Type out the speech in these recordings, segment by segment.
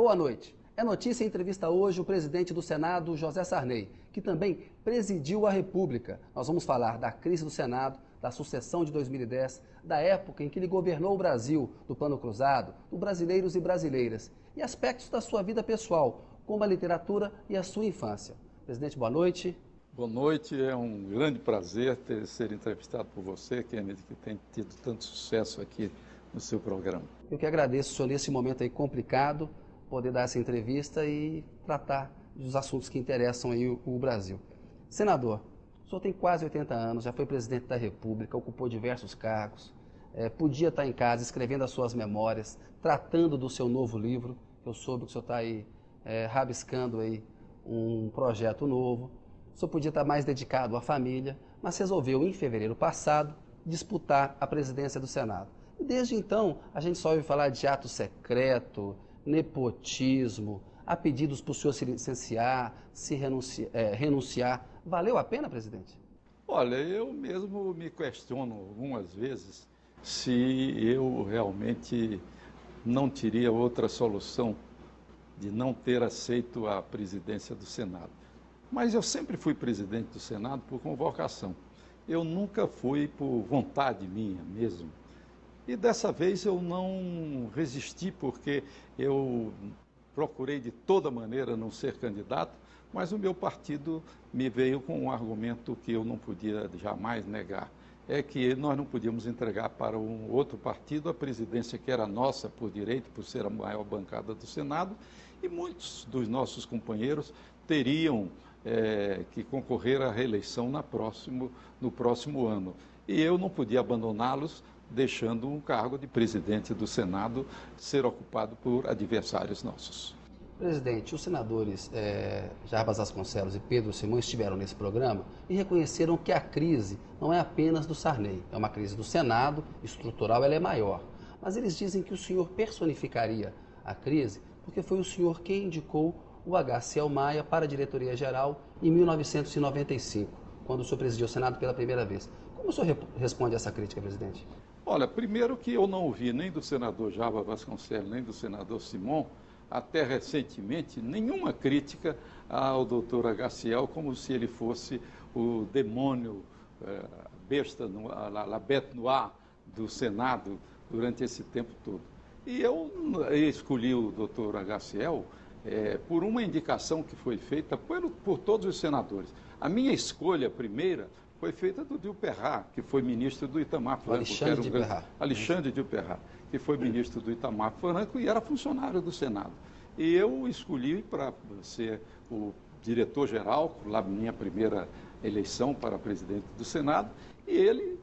boa noite. É notícia em entrevista hoje o presidente do Senado, José Sarney, que também presidiu a República. Nós vamos falar da crise do Senado, da sucessão de 2010, da época em que ele governou o Brasil, do Plano Cruzado, do Brasileiros e Brasileiras, e aspectos da sua vida pessoal, como a literatura e a sua infância. Presidente, boa noite. Boa noite, é um grande prazer ser entrevistado por você, Kennedy, que tem tido tanto sucesso aqui no seu programa. Eu que agradeço o senhor nesse momento aí complicado, poder dar essa entrevista e tratar dos assuntos que interessam aí o Brasil. Senador, o senhor tem quase 80 anos, já foi presidente da República, ocupou diversos cargos, podia estar em casa escrevendo as suas memórias, tratando do seu novo livro. Eu soube que o senhor está aí rabiscando aí um projeto novo. O senhor podia estar mais dedicado à família, mas resolveu, em fevereiro passado, disputar a presidência do Senado. E desde então, a gente só ouve falar de ato secreto, nepotismo, há pedidos para o senhor se licenciar, renunciar. Valeu a pena, presidente? Olha, eu mesmo me questiono algumas vezes se eu realmente não teria outra solução de não ter aceito a presidência do Senado. Mas eu sempre fui presidente do Senado por convocação. Eu nunca fui por vontade minha mesmo. E dessa vez eu não resisti, porque eu procurei de toda maneira não ser candidato, mas o meu partido me veio com um argumento que eu não podia jamais negar. É que nós não podíamos entregar para um outro partido a presidência que era nossa por direito, por ser a maior bancada do Senado, e muitos dos nossos companheiros teriam que concorrer à reeleição no próximo ano. E eu não podia abandoná-los, deixando um cargo de presidente do Senado ser ocupado por adversários nossos. Presidente, os senadores Jarbas Vasconcelos e Pedro Simões estiveram nesse programa e reconheceram que a crise não é apenas do Sarney, é uma crise do Senado, estrutural, ela é maior. Mas eles dizem que o senhor personificaria a crise porque foi o senhor quem indicou o HCL Maia para a diretoria-geral em 1995, quando o senhor presidiu o Senado pela primeira vez. Como o senhor responde a essa crítica, presidente? Olha, primeiro que eu não ouvi nem do senador Jarbas Vasconcelos, nem do senador Simão, até recentemente, nenhuma crítica ao doutor HCL, como se ele fosse o demônio besta, la bête noire do Senado durante esse tempo todo. E eu escolhi o doutor HCL por uma indicação que foi feita por todos os senadores. A minha escolha primeira foi feita do Dilperrat, que foi ministro do Itamar Franco. Alexandre Dilperrat, que foi ministro do Itamar Franco e era funcionário do Senado. E eu escolhi para ser o diretor-geral, na minha primeira eleição para presidente do Senado, e ele,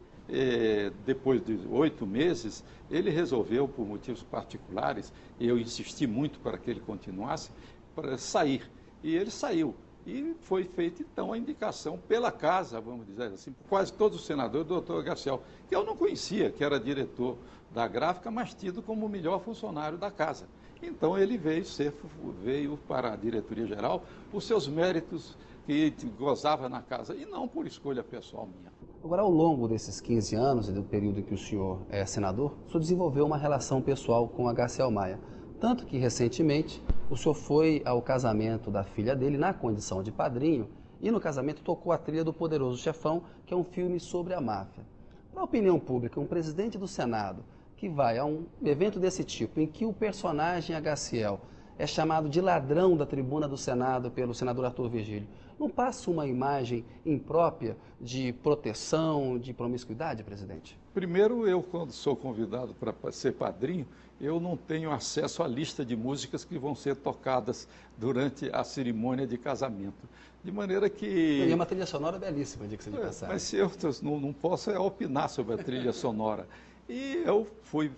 depois de 8 meses, ele resolveu, por motivos particulares, e eu insisti muito para que ele continuasse, para sair. E ele saiu. E foi feita, então, a indicação pela casa, vamos dizer assim, por quase todos os senadores, do doutor HCL, que eu não conhecia, que era diretor da gráfica, mas tido como o melhor funcionário da casa. Então, ele veio para a diretoria-geral por seus méritos que gozava na casa, e não por escolha pessoal minha. Agora, ao longo desses 15 anos e do período em que o senhor é senador, o senhor desenvolveu uma relação pessoal com o HCL Maia. Tanto que, recentemente, o senhor foi ao casamento da filha dele na condição de padrinho e no casamento tocou a trilha do Poderoso Chefão, que é um filme sobre a máfia. Para a opinião pública, um presidente do Senado que vai a um evento desse tipo, em que o personagem HCL é chamado de ladrão da tribuna do Senado pelo senador Arthur Virgílio, não passa uma imagem imprópria de proteção, de promiscuidade, presidente? Primeiro, eu, quando sou convidado para ser padrinho, eu não tenho acesso à lista de músicas que vão ser tocadas durante a cerimônia de casamento. De maneira que... E uma trilha sonora belíssima, diga-se de passagem. Mas eu não posso opinar sobre a trilha sonora. E eu fui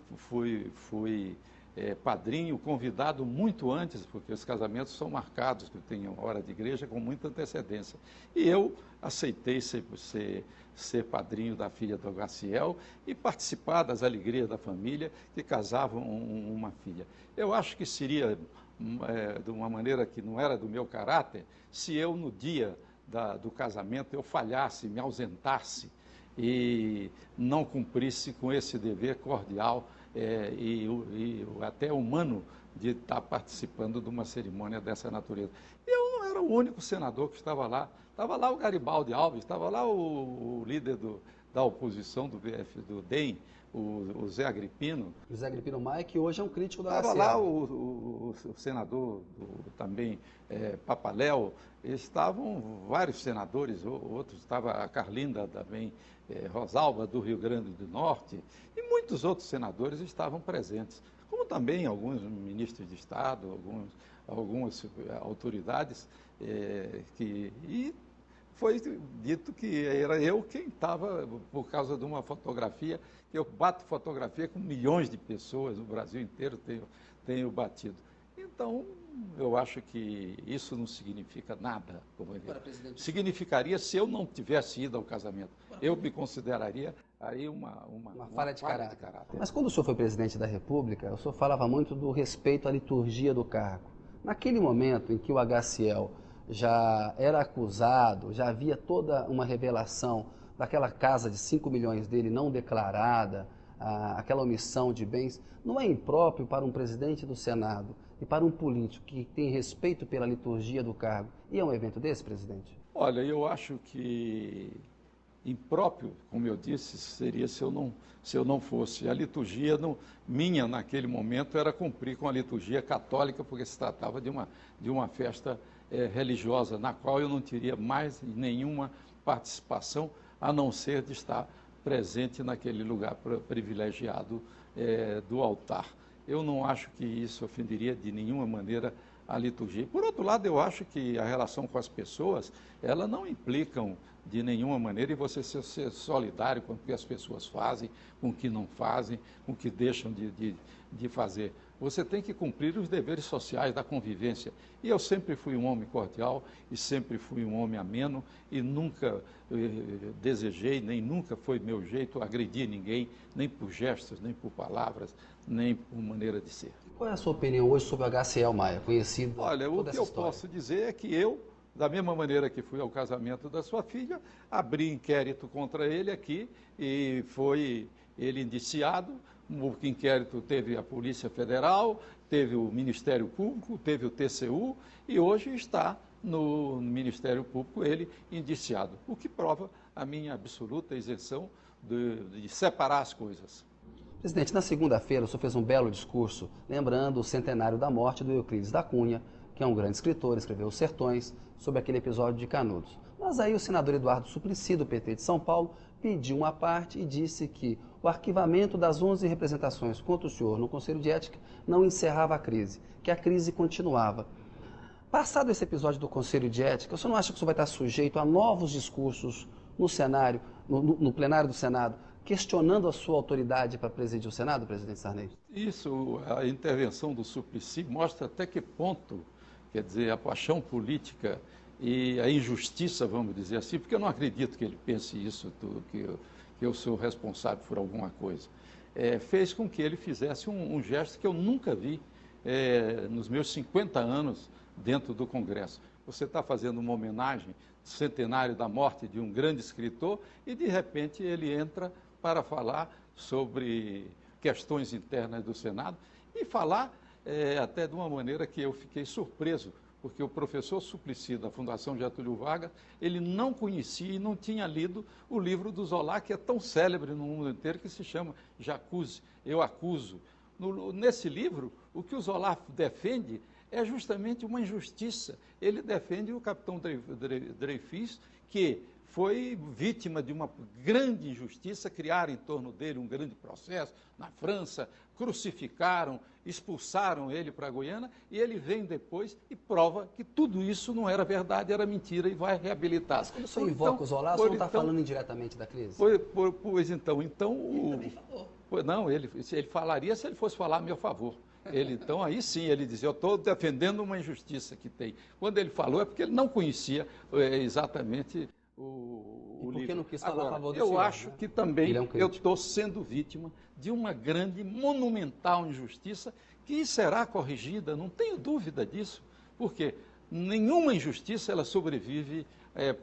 padrinho, convidado muito antes, porque os casamentos são marcados, que tem hora de igreja, com muita antecedência. E eu aceitei ser padrinho da filha do HCL e participar das alegrias da família que casavam uma filha. Eu acho que seria, de uma maneira que não era do meu caráter, se eu, no dia do casamento, eu falhasse, me ausentasse e não cumprisse com esse dever cordial e até humano de estar participando de uma cerimônia dessa natureza. Eu não era o único senador que estava lá. Estava lá o Garibaldi Alves, estava lá o líder da oposição do BF, do DEM, o Zé Agripino. O Zé Agripino Maia, que hoje é um crítico da Estava HCL. lá o senador também, Papaléu, estavam vários senadores, outros, estava a Carlinda também, Rosalba, do Rio Grande do Norte, e muitos outros senadores estavam presentes, como também alguns ministros de Estado, algumas autoridades, e foi dito que era eu quem estava, por causa de uma fotografia, que eu bato fotografia com milhões de pessoas no Brasil inteiro, tenho batido. Então, eu acho que isso não significa nada. Significaria se eu não tivesse ido ao casamento. Eu me consideraria aí uma falha de caráter. Mas quando o senhor foi presidente da República, o senhor falava muito do respeito à liturgia do cargo. Naquele momento em que o HCL já era acusado, já havia toda uma revelação daquela casa de 5 milhões dele não declarada, aquela omissão de bens, não é impróprio para um presidente do Senado e para um político que tem respeito pela liturgia do cargo ir a um evento desse, presidente? Olha, eu acho que impróprio, como eu disse, seria se eu não fosse. A liturgia minha naquele momento era cumprir com a liturgia católica, porque se tratava de uma festa religiosa, na qual eu não teria mais nenhuma participação, a não ser de estar presente naquele lugar privilegiado do altar. Eu não acho que isso ofenderia de nenhuma maneira a liturgia. Por outro lado, eu acho que a relação com as pessoas, elas não implicam de nenhuma maneira em você ser solidário com o que as pessoas fazem, com o que não fazem, com o que deixam de fazer. Você tem que cumprir os deveres sociais da convivência. E eu sempre fui um homem cordial e sempre fui um homem ameno e nunca desejei, nem nunca foi meu jeito agredir ninguém, nem por gestos, nem por palavras, nem por maneira de ser. Qual é a sua opinião hoje sobre o HCL Maia, conhecido? Olha, o que eu posso dizer é que eu, da mesma maneira que fui ao casamento da sua filha, abri inquérito contra ele aqui e foi ele indiciado. O inquérito teve a Polícia Federal, teve o Ministério Público, teve o TCU e hoje está no Ministério Público ele indiciado, o que prova a minha absoluta isenção de separar as coisas. Presidente, na segunda-feira o senhor fez um belo discurso lembrando o centenário da morte do Euclides da Cunha, que é um grande escritor, escreveu Os Sertões, sobre aquele episódio de Canudos. Mas aí o senador Eduardo Suplicy, do PT de São Paulo, pediu uma parte e disse que o arquivamento das 11 representações contra o senhor no Conselho de Ética não encerrava a crise, que a crise continuava. Passado esse episódio do Conselho de Ética, o senhor não acha que o senhor vai estar sujeito a novos discursos no cenário, no plenário do Senado, questionando a sua autoridade para presidir o Senado, presidente Sarney? Isso, a intervenção do Suplicy mostra até que ponto, quer dizer, a paixão política e a injustiça, vamos dizer assim, porque eu não acredito que ele pense isso, que eu sou responsável por alguma coisa, fez com que ele fizesse um gesto que eu nunca vi nos meus 50 anos dentro do Congresso. Você está fazendo uma homenagem centenário da morte de um grande escritor e, de repente, ele entra para falar sobre questões internas do Senado e falar até de uma maneira que eu fiquei surpreso, porque o professor Suplicy, da Fundação Getúlio Vargas, ele não conhecia e não tinha lido o livro do Zola, que é tão célebre no mundo inteiro, que se chama J'accuse, Eu Acuso. Nesse livro, o que o Zola defende é justamente uma injustiça. Ele defende o capitão Dreyfus, que foi vítima de uma grande injustiça, criaram em torno dele um grande processo na França, crucificaram, expulsaram ele para a Guiana, e ele vem depois e prova que tudo isso não era verdade, era mentira, e vai reabilitar. Mas quando o senhor invoca o Zola, o senhor não está falando indiretamente da crise? Pois então... Ele também falou. Não, ele falaria se ele fosse falar a meu favor. Então, aí sim, ele dizia, eu estou defendendo uma injustiça que tem. Quando ele falou, é porque ele não conhecia exatamente o livro. Por que não quis falar a favor do senhor? Eu acho que também eu estou sendo vítima de uma grande, monumental injustiça que será corrigida, não tenho dúvida disso, porque nenhuma injustiça ela sobrevive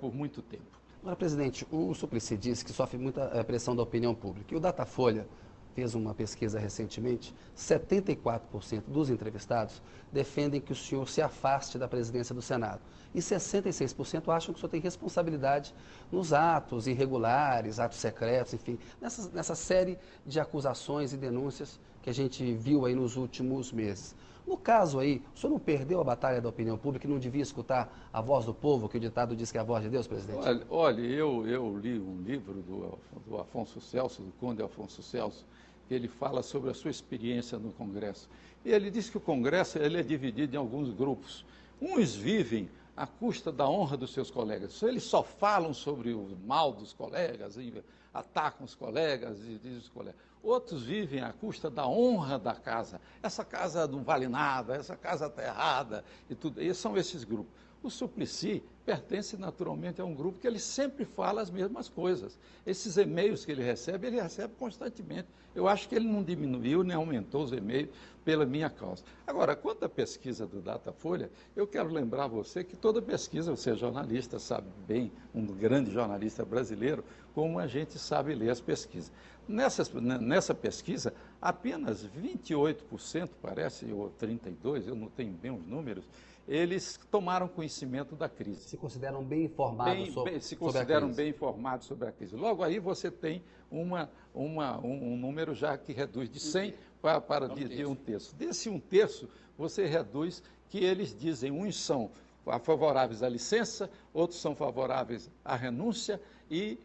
por muito tempo. Agora, presidente, o Suplicy disse que sofre muita pressão da opinião pública. E o Datafolha fez uma pesquisa recentemente, 74% dos entrevistados defendem que o senhor se afaste da presidência do Senado. E 66% acham que o senhor tem responsabilidade nos atos irregulares, atos secretos, enfim, nessa série de acusações e denúncias que a gente viu aí nos últimos meses. No caso aí, o senhor não perdeu a batalha da opinião pública e não devia escutar a voz do povo, que o ditado diz que é a voz de Deus, presidente? Olha, eu li um livro do Afonso Celso, do Conde Afonso Celso, que ele fala sobre a sua experiência no Congresso. E ele diz que o Congresso ele é dividido em alguns grupos. Uns vivem à custa da honra dos seus colegas. Eles só falam sobre o mal dos colegas, atacam os colegas e dizem os colegas. Outros vivem à custa da honra da casa. Essa casa não vale nada, essa casa está errada e tudo. E são esses grupos. O Suplicy pertence naturalmente a um grupo que ele sempre fala as mesmas coisas. Esses e-mails que ele recebe constantemente. Eu acho que ele não diminuiu nem aumentou os e-mails pela minha causa. Agora, quanto à pesquisa do Datafolha, eu quero lembrar a você que toda pesquisa, você é jornalista, sabe bem, um grande jornalista brasileiro, como a gente sabe ler as pesquisas. Nessa pesquisa, apenas 28%, parece, ou 32%, eu não tenho bem os números, eles tomaram conhecimento da crise. Se consideram bem informados se consideram bem informados sobre a crise. Logo aí você tem um número já que reduz de 100 para de um terço. Desse um terço, você reduz que eles dizem, uns são favoráveis à licença, outros são favoráveis à renúncia e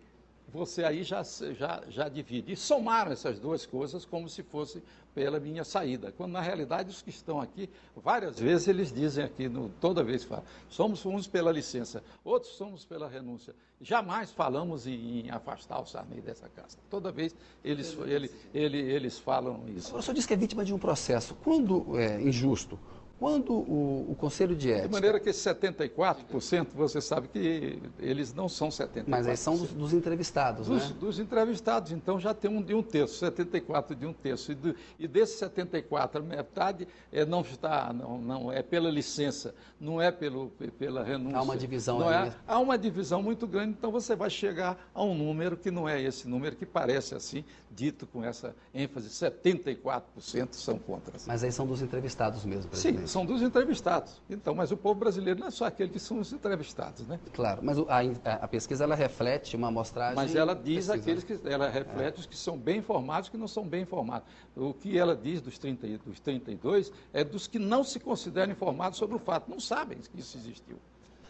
você aí já divide. E somaram essas duas coisas como se fosse pela minha saída. Quando, na realidade, os que estão aqui, várias vezes eles dizem aqui, toda vez falam, somos uns pela licença, outros somos pela renúncia. Jamais falamos em afastar o Sarney dessa casa. Toda vez eles falam isso. O senhor disse que é vítima de um processo. Quando é injusto, quando o Conselho de Ética... De maneira que esses 74%, você sabe que eles não são 74%. Mas aí são dos entrevistados, né? Dos entrevistados, então já tem de um terço, 74 de um terço. E desses 74, metade não é pela licença, não é pela renúncia. Há uma divisão aí. Há uma divisão muito grande, então você vai chegar a um número que não é esse número, que parece assim, dito com essa ênfase, 74% são contra. Mas aí são dos entrevistados mesmo, presidente. Sim, são dos entrevistados. Então, mas o povo brasileiro não é só aquele que são os entrevistados, né? Claro, mas a pesquisa ela reflete uma amostragem... Mas ela diz aqueles que... Ela reflete os que são bem informados e que não são bem informados. O que ela diz dos 32 é dos que não se consideram informados sobre o fato, não sabem que isso existiu.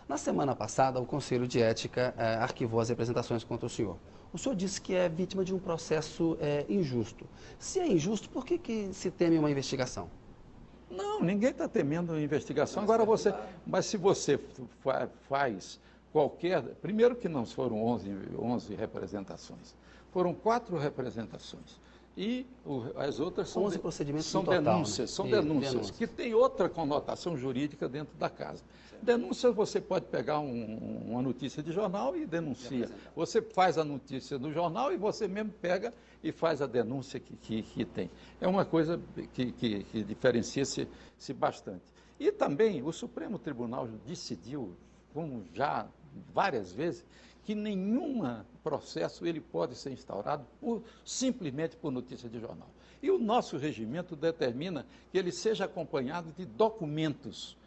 Na semana passada, o Conselho de Ética arquivou as representações contra o senhor. O senhor disse que é vítima de um processo injusto. Se é injusto, por que se teme uma investigação? Não, ninguém está temendo investigação. Agora mas se você faz qualquer... Primeiro que não foram 11 representações, foram 4 representações. E as outras são 11 procedimentos são total, denúncias, né? são denúncias, que tem outra conotação jurídica dentro da casa. Denúncia, você pode pegar uma notícia de jornal e denuncia. Você faz a notícia do jornal e você mesmo pega e faz a denúncia que tem. É uma coisa que diferencia-se bastante. E também o Supremo Tribunal decidiu, como já várias vezes, que nenhum processo ele pode ser instaurado simplesmente por notícia de jornal. E o nosso regimento determina que ele seja acompanhado de documentos.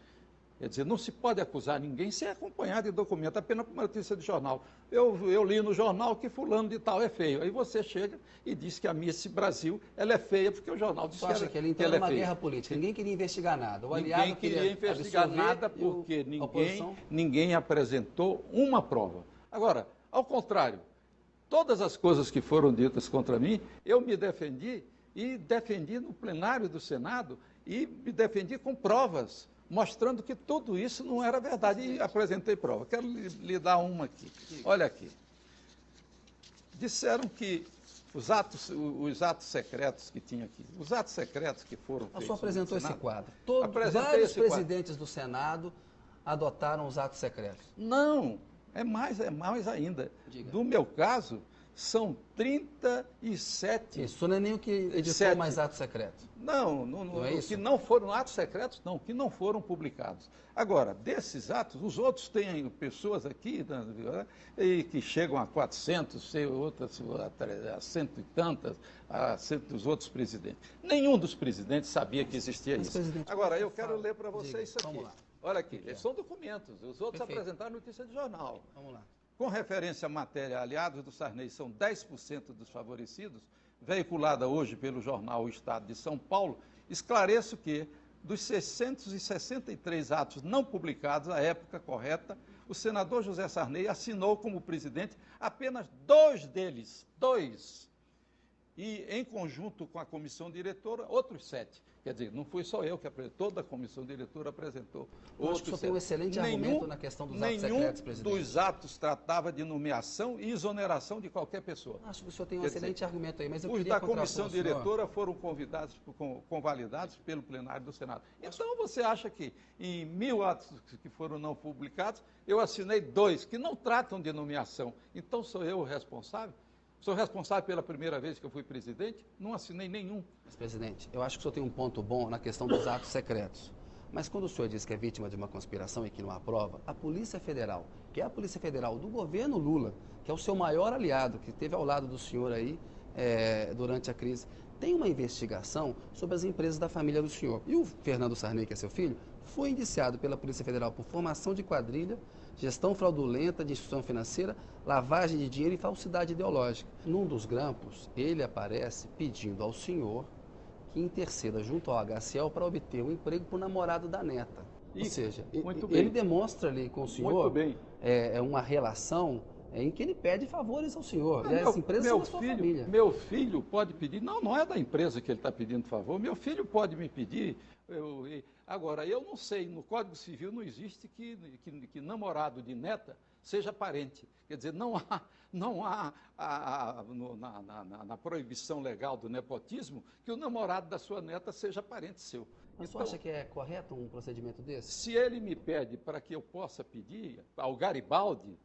Quer dizer, não se pode acusar ninguém sem acompanhar de documento, apenas por uma notícia de jornal. Eu li no jornal que fulano de tal é feio. Aí você chega e diz que a Miss Brasil ela é feia porque o jornal disse que ele entrou numa guerra política. Ninguém queria investigar nada. Ninguém queria investigar nada porque ninguém apresentou uma prova. Agora, ao contrário, todas as coisas que foram ditas contra mim, eu me defendi e defendi no plenário do Senado e me defendi com provas, mostrando que tudo isso não era verdade. E apresentei prova. Quero lhe dar uma aqui. Olha aqui. Disseram que os atos secretos que tinha aqui, os atos secretos que foram feitos... O senhor apresentou esse quadro. Vários presidentes do Senado adotaram os atos secretos. Não, é mais ainda. Diga. Do meu caso, são 37. Isso não é nem o que editou mais atos secretos. Não, não é isso? Que não foram atos secretos, não, que não foram publicados. Agora, desses atos, os outros têm pessoas aqui que chegam a 400, outras a cento e tantas, a cento dos outros presidentes. Nenhum dos presidentes sabia que existia isso. Agora, eu quero ler para vocês isso aqui. Vamos lá. Olha aqui, são documentos, os outros apresentaram notícia de jornal. Vamos lá. Com referência à matéria, aliados do Sarney são 10% dos favorecidos, veiculada hoje pelo jornal O Estado de São Paulo, esclareço que, dos 663 atos não publicados à época correta, o senador José Sarney assinou como presidente apenas 2 deles, 2. E, em conjunto com a comissão diretora, outros 7. Quer dizer, não fui só eu que apresentou, toda a comissão diretora apresentou outros 7. Acho que o senhor tem um excelente argumento na questão dos atos secretos, presidente. Nenhum dos atos tratava de nomeação e exoneração de qualquer pessoa. Acho que o senhor tem um excelente argumento aí, mas eu os queria da comissão diretora foram convalidados pelo plenário do Senado. Então, você acha que em 1000 atos que foram não publicados, eu assinei 2 que não tratam de nomeação. Então, sou eu o responsável? Sou responsável pela primeira vez que eu fui presidente? Não assinei nenhum. Mas, presidente, eu acho que o senhor tem um ponto bom na questão dos atos secretos. Mas quando o senhor diz que é vítima de uma conspiração e que não há prova, a Polícia Federal, que é a Polícia Federal do governo Lula, que é o seu maior aliado, que esteve ao lado do senhor aí durante a crise, tem uma investigação sobre as empresas da família do senhor. E o Fernando Sarney, que é seu filho, foi indiciado pela Polícia Federal por formação de quadrilha, gestão fraudulenta de instituição financeira, lavagem de dinheiro e falsidade ideológica. Num dos grampos, ele aparece pedindo ao senhor que interceda junto ao HCL para obter um emprego para o namorado da neta. Ou seja, ele demonstra ali com o senhor uma relação em que ele pede favores ao senhor. E as empresas são da sua família. Meu filho pode pedir, não é da empresa que ele está pedindo favor, meu filho pode me pedir. Agora, eu não sei, no Código Civil não existe que namorado de neta seja parente. Quer dizer, não há na proibição legal do nepotismo que o namorado da sua neta seja parente seu. Mas então, você acha que é correto um procedimento desse? Se ele me pede para que eu possa pedir ao Garibaldi,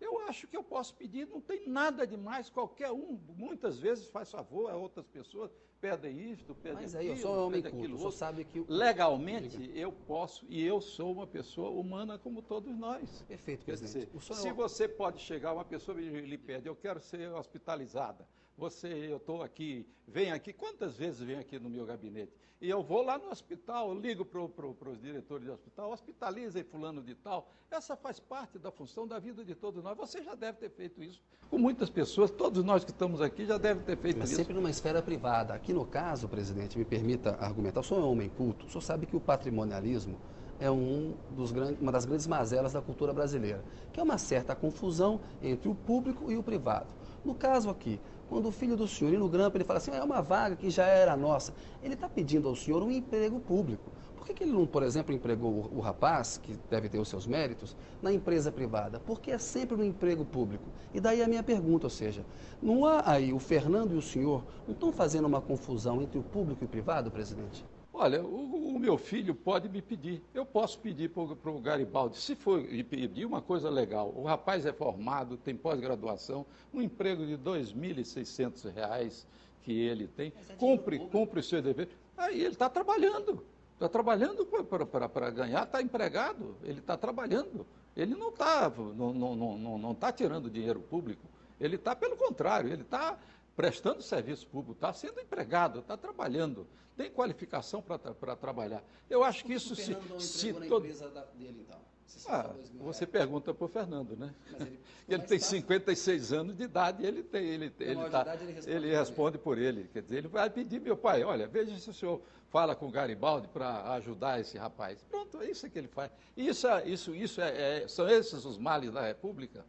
eu acho que eu posso pedir, não tem nada demais, qualquer um, muitas vezes faz favor a outras pessoas, pedem isto, pedem aquilo. Mas aí eu sou um homem culto, o senhor sabe que... Legalmente, eu posso, e eu sou uma pessoa humana como todos nós. Perfeito, presidente. Se você pode chegar, uma pessoa lhe pede, eu quero ser hospitalizada, eu estou aqui, vem aqui, quantas vezes vem aqui no meu gabinete? E eu vou lá no hospital, eu ligo para os diretores de hospital, hospitalizem fulano de tal. Essa faz parte da função da vida de todos nós. Você já deve ter feito isso com muitas pessoas, todos nós que estamos aqui já devem ter feito isso. Mas sempre numa esfera privada. Aqui no caso, presidente, me permita argumentar, o senhor é um homem culto, o senhor sabe que o patrimonialismo é uma das grandes mazelas da cultura brasileira, que é uma certa confusão entre o público e o privado. No caso aqui, quando o filho do senhor ir no grampo, ele fala assim, é uma vaga que já era nossa, ele está pedindo ao senhor um emprego público. Por que ele não, por exemplo, empregou o rapaz, que deve ter os seus méritos, na empresa privada? Porque é sempre no emprego público. E daí a minha pergunta, ou seja, não há aí o Fernando e o senhor não estão fazendo uma confusão entre o público e o privado, presidente? Olha, o meu filho pode me pedir, eu posso pedir para o Garibaldi, se for pedir uma coisa legal, o rapaz é formado, tem pós-graduação, um emprego de R$ 2.600 que ele tem, cumpre o seu dever, aí ele está trabalhando para ganhar, está empregado, ele está trabalhando, ele não está tirando dinheiro público, ele está, pelo contrário, ele está prestando serviço público, está sendo empregado, está trabalhando, tem qualificação para trabalhar. Eu acho que isso se todo... dele, então. Você pergunta para o Fernando, né? Ele tem 56 anos de idade, ele responde por ele. Quer dizer, ele vai pedir, meu pai, olha, veja se o senhor fala com o Garibaldi para ajudar esse rapaz. Pronto, é isso que ele faz. São esses os males da República.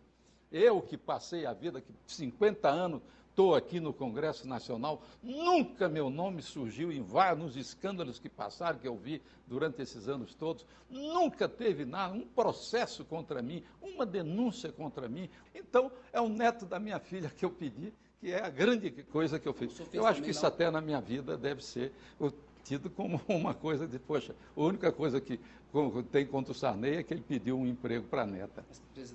Eu que passei a vida, que 50 anos estou aqui no Congresso Nacional, nunca meu nome surgiu em vários escândalos que passaram, que eu vi durante esses anos todos, nunca teve nada, um processo contra mim, uma denúncia contra mim. Então, é o neto da minha filha que eu pedi, que é a grande coisa que eu fiz. Eu acho que isso até na minha vida deve ser tido como uma coisa de, poxa, a única coisa que tem contra o Sarney é que ele pediu um emprego para a neta.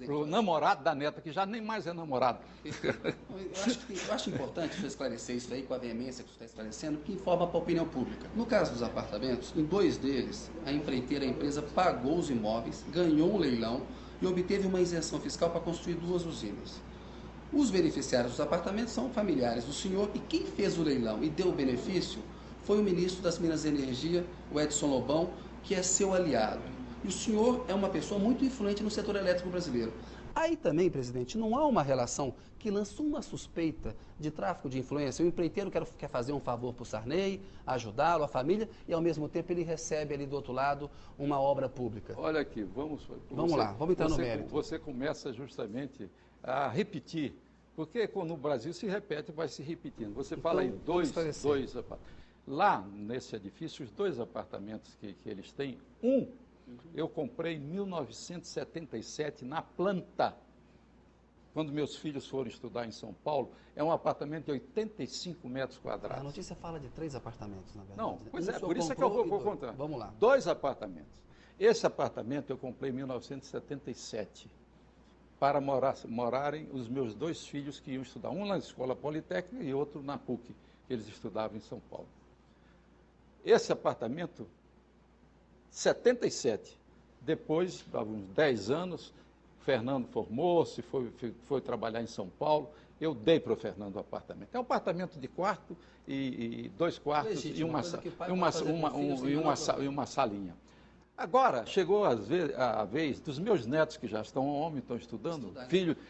Para o namorado da neta, que já nem mais é namorado. Eu acho importante você esclarecer isso aí com a veemência que você está esclarecendo, que informa para a opinião pública. No caso dos apartamentos, em 2 deles, a empreiteira, a empresa pagou os imóveis, ganhou um leilão e obteve uma isenção fiscal para construir 2 usinas. Os beneficiários dos apartamentos são familiares do senhor e quem fez o leilão e deu o benefício foi o ministro das Minas e Energia, o Edson Lobão, que é seu aliado. E o senhor é uma pessoa muito influente no setor elétrico brasileiro. Aí também, presidente, não há uma relação que lança uma suspeita de tráfico de influência? O empreiteiro quer fazer um favor para o Sarney, ajudá-lo, a família, e ao mesmo tempo ele recebe ali do outro lado uma obra pública. Olha aqui, vamos lá, vamos entrar no mérito. Você começa justamente a repetir, porque quando no Brasil se repete, vai se repetindo. Você então, fala em dois apartamentos. Lá, nesse edifício, os 2 apartamentos que eles têm, eu comprei em 1977 na planta. Quando meus filhos foram estudar em São Paulo, é um apartamento de 85 metros quadrados. A notícia fala de 3 apartamentos, na verdade. Não, pois é, por isso é que eu vou contar. Vamos lá. 2 apartamentos. Esse apartamento eu comprei em 1977 para morarem os meus 2 filhos que iam estudar, um na Escola Politécnica e outro na PUC, que eles estudavam em São Paulo. Esse apartamento, 77, depois, há uns 10 anos, o Fernando formou-se, foi trabalhar em São Paulo, eu dei para o Fernando o apartamento. É um apartamento de quarto e 2 quartos legítimo, e uma salinha. Agora, chegou a vez dos meus netos, que já estão homens, estão estudando,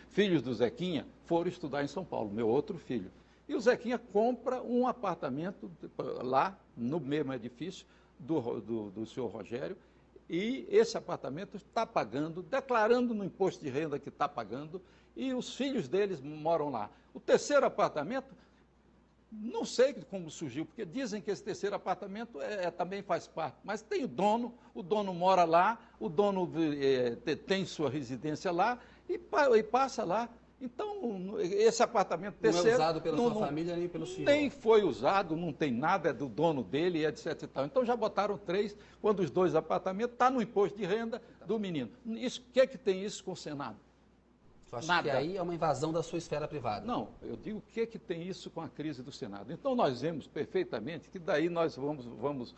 filhos do Zequinha, foram estudar em São Paulo, meu outro filho. E o Zequinha compra um apartamento lá, no mesmo edifício, do senhor Rogério, e esse apartamento está pagando, declarando no imposto de renda que está pagando, e os filhos deles moram lá. O terceiro apartamento, não sei como surgiu, porque dizem que esse terceiro apartamento também faz parte, mas tem o dono mora lá, o dono tem sua residência lá e passa lá. Então, esse apartamento terceiro... Não é usado pela sua família nem pelo senhor. Nem foi usado, não tem nada, é do dono dele, etc. E tal. Então, já botaram 3, quando os 2 apartamentos estão no imposto de renda do menino. O que é que tem isso com o Senado? Nada. Que aí é uma invasão da sua esfera privada. Não, eu digo o que é que tem isso com a crise do Senado. Então, nós vemos perfeitamente que daí nós vamos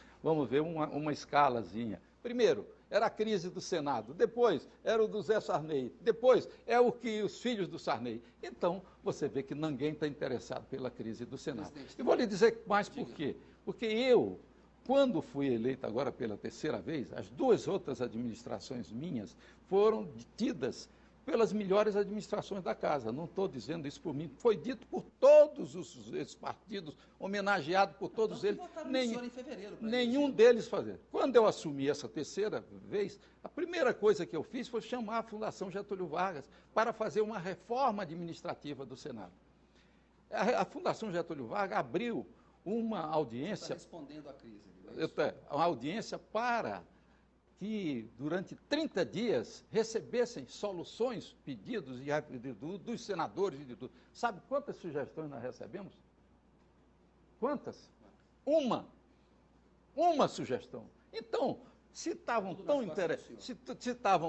ver uma escalazinha. Primeiro, era a crise do Senado, depois era o do Zé Sarney, depois é o que os filhos do Sarney. Então, você vê que ninguém está interessado pela crise do Senado. E vou lhe dizer mais por quê. Porque eu, quando fui eleito agora pela 3ª vez, as 2 outras administrações minhas foram tidas pelas melhores administrações da casa. Não estou dizendo isso por mim. Foi dito por todos esses partidos, homenageado por todos eles. Nenhum deles fazer. Quando eu assumi essa 3ª vez, a primeira coisa que eu fiz foi chamar a Fundação Getúlio Vargas para fazer uma reforma administrativa do Senado. A Fundação Getúlio Vargas abriu uma audiência... Está respondendo à crise. Uma audiência para que durante 30 dias recebessem soluções, pedidos dos senadores e de tudo. Sabe quantas sugestões nós recebemos? Quantas? Uma sugestão. Então, se estavam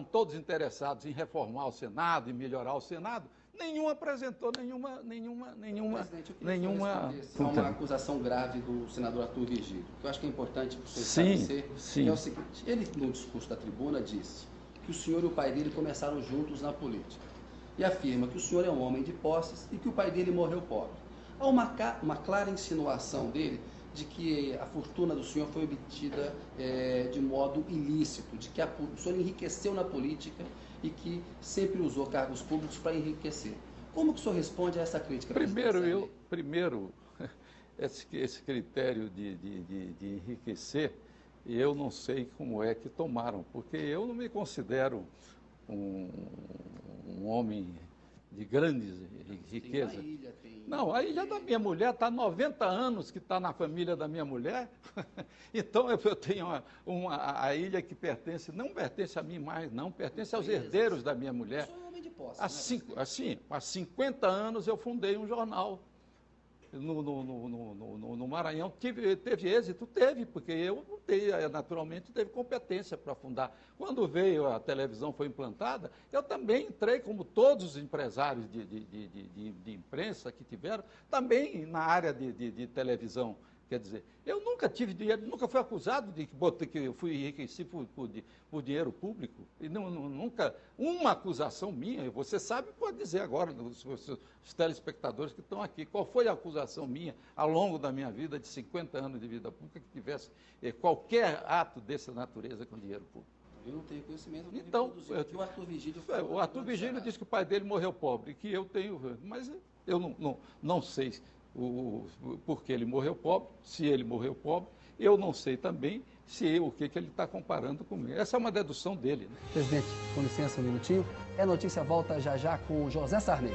todos interessados em reformar o Senado e melhorar o Senado, nenhum apresentou nenhuma. Há uma acusação grave do senador Arthur Virgílio, que eu acho que é importante para você esclarecer, que é o seguinte: ele, no discurso da tribuna, disse que o senhor e o pai dele começaram juntos na política. E afirma que o senhor é um homem de posses e que o pai dele morreu pobre. Há uma clara insinuação dele de que a fortuna do senhor foi obtida de modo ilícito, de que o senhor enriqueceu na política e que sempre usou cargos públicos para enriquecer. Como que o senhor responde a essa crítica? Primeiro, esse critério de enriquecer, eu não sei como é que tomaram, porque eu não me considero um homem de grandes riquezas. Não, a ilha da minha mulher está há 90 anos que está na família da minha mulher. Então eu tenho a ilha que não pertence a mim mais, não, pertence aos herdeiros da minha mulher. Eu sou um homem de posse. Há 50 anos eu fundei um jornal no Maranhão teve êxito? Teve, porque eu naturalmente teve competência para fundar. Quando veio a televisão, foi implantada, eu também entrei, como todos os empresários de imprensa que tiveram, também na área de televisão. Quer dizer, eu nunca tive dinheiro, nunca fui acusado de que eu fui enriquecido por dinheiro público. E nunca, uma acusação minha, você sabe, pode dizer agora, os telespectadores que estão aqui, qual foi a acusação minha ao longo da minha vida, de 50 anos de vida pública, que tivesse qualquer ato dessa natureza com dinheiro público. Eu não tenho conhecimento. Então, o Arthur Vigílio o Arthur Vigílio disse que o pai dele morreu pobre, que eu tenho, mas eu não sei porque ele morreu pobre, se ele morreu pobre, eu não sei também o que ele está comparando comigo. Essa é uma dedução dele. Né? Presidente, com licença um minutinho. É Notícia volta já já com José Sarney.